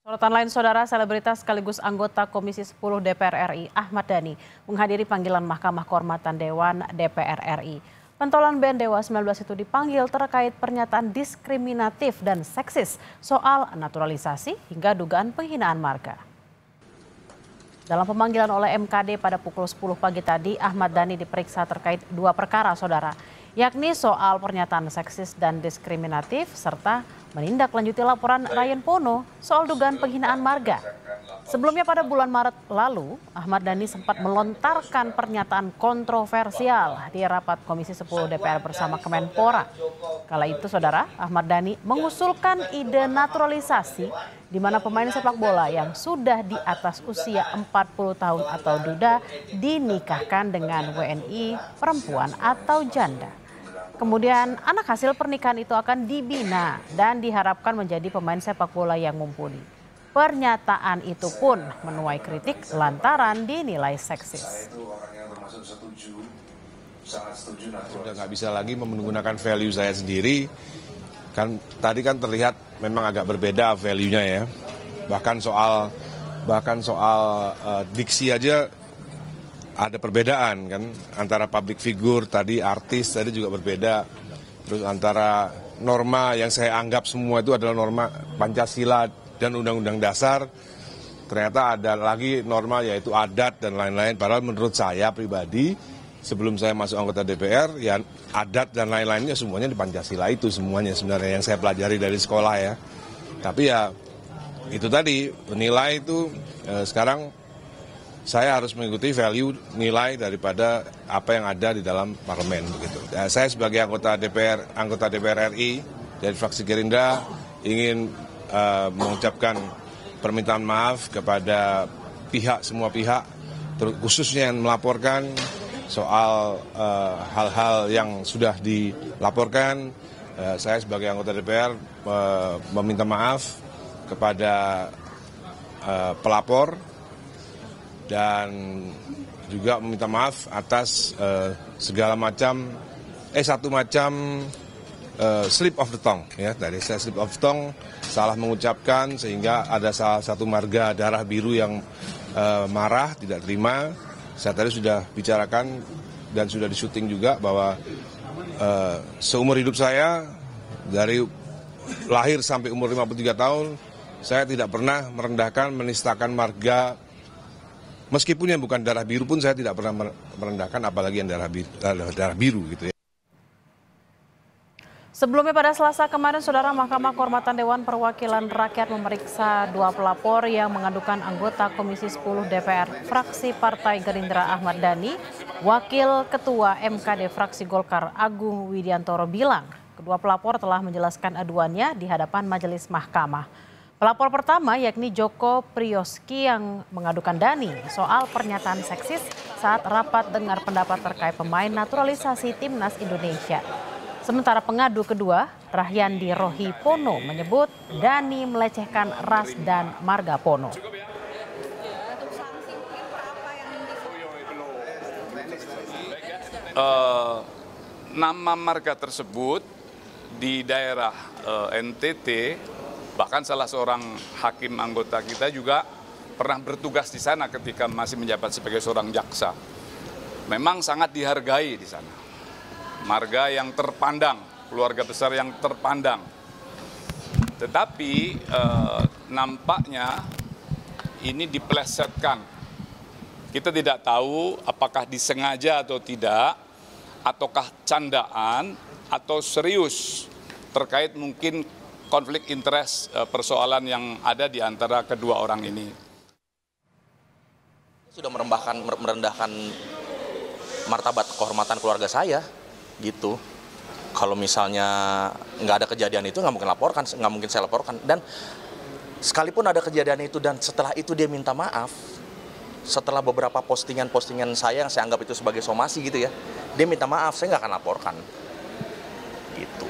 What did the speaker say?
Sorotan lain, saudara, selebritas sekaligus anggota Komisi 10 DPR RI Ahmad Dhani menghadiri panggilan Mahkamah Kehormatan Dewan DPR RI. Pentolan band Dewa 19 itu dipanggil terkait pernyataan diskriminatif dan seksis soal naturalisasi hingga dugaan penghinaan marga. Dalam pemanggilan oleh MKD pada pukul 10 pagi tadi, Ahmad Dhani diperiksa terkait dua perkara, saudara, yakni soal pernyataan seksis dan diskriminatif serta menindaklanjuti laporan Ryan Pono soal dugaan penghinaan marga. Sebelumnya pada bulan Maret lalu, Ahmad Dhani sempat melontarkan pernyataan kontroversial di rapat Komisi 10 DPR bersama Kemenpora. Kala itu, saudara, Ahmad Dhani mengusulkan ide naturalisasi di mana pemain sepak bola yang sudah di atas usia 40 tahun atau duda dinikahkan dengan WNI perempuan atau janda. Kemudian anak hasil pernikahan itu akan dibina dan diharapkan menjadi pemain sepak bola yang mumpuni. Pernyataan itu pun menuai kritik lantaran dinilai seksis. Sudah nggak bisa lagi menggunakan value saya sendiri. Kan tadi kan terlihat memang agak berbeda value-nya ya. Bahkan soal diksi aja ada perbedaan kan, antara public figure tadi, artis tadi juga berbeda. Terus antara norma yang saya anggap semua itu adalah norma Pancasila dan Undang-Undang Dasar, ternyata ada lagi norma yaitu adat dan lain-lain. Padahal menurut saya pribadi, sebelum saya masuk anggota DPR, ya adat dan lain-lainnya semuanya di Pancasila itu semuanya sebenarnya yang saya pelajari dari sekolah ya. Tapi ya itu tadi, menilai itu sekarang saya harus mengikuti value nilai daripada apa yang ada di dalam parlemen begitu. Saya sebagai anggota DPR RI dari fraksi Gerindra ingin mengucapkan permintaan maaf kepada semua pihak, khususnya yang melaporkan soal hal-hal yang sudah dilaporkan. Saya sebagai anggota DPR meminta maaf kepada pelapor dan juga meminta maaf atas segala macam slip of the tongue ya, dari saya slip of the tongue, salah mengucapkan sehingga ada salah satu marga darah biru yang marah, tidak terima. Saya tadi sudah bicarakan dan sudah disyuting juga bahwa seumur hidup saya dari lahir sampai umur 53 tahun saya tidak pernah merendahkan, menistakan marga. Meskipun yang bukan darah biru pun saya tidak pernah merendahkan, apalagi yang darah biru gitu ya. Sebelumnya pada Selasa kemarin, saudara, Mahkamah Kehormatan Dewan Perwakilan Rakyat memeriksa dua pelapor yang mengadukan anggota Komisi 10 DPR fraksi Partai Gerindra Ahmad Dhani. Wakil Ketua MKD fraksi Golkar Agung Widiantoro bilang kedua pelapor telah menjelaskan aduannya di hadapan majelis mahkamah. Pelapor pertama yakni Joko Priyoski yang mengadukan Dhani soal pernyataan seksis saat rapat dengar pendapat terkait pemain naturalisasi Timnas Indonesia. Sementara pengadu kedua, Rahyandi Rohi Pono, menyebut Dhani melecehkan ras dan marga Pono. Nama marga tersebut di daerah NTT, bahkan salah seorang hakim anggota kita juga pernah bertugas di sana ketika masih menjabat sebagai seorang jaksa. Memang sangat dihargai di sana. Marga yang terpandang, keluarga besar yang terpandang. Tetapi nampaknya ini dipelesetkan. Kita tidak tahu apakah disengaja atau tidak, ataukah candaan atau serius terkait mungkin konflik interest persoalan yang ada di antara kedua orang ini. Sudah merendahkan martabat kehormatan keluarga saya, gitu. Kalau misalnya nggak ada kejadian itu nggak mungkin saya laporkan. Dan sekalipun ada kejadian itu dan setelah itu dia minta maaf, setelah beberapa postingan saya yang saya anggap itu sebagai somasi gitu ya, dia minta maaf, saya nggak akan laporkan, gitu.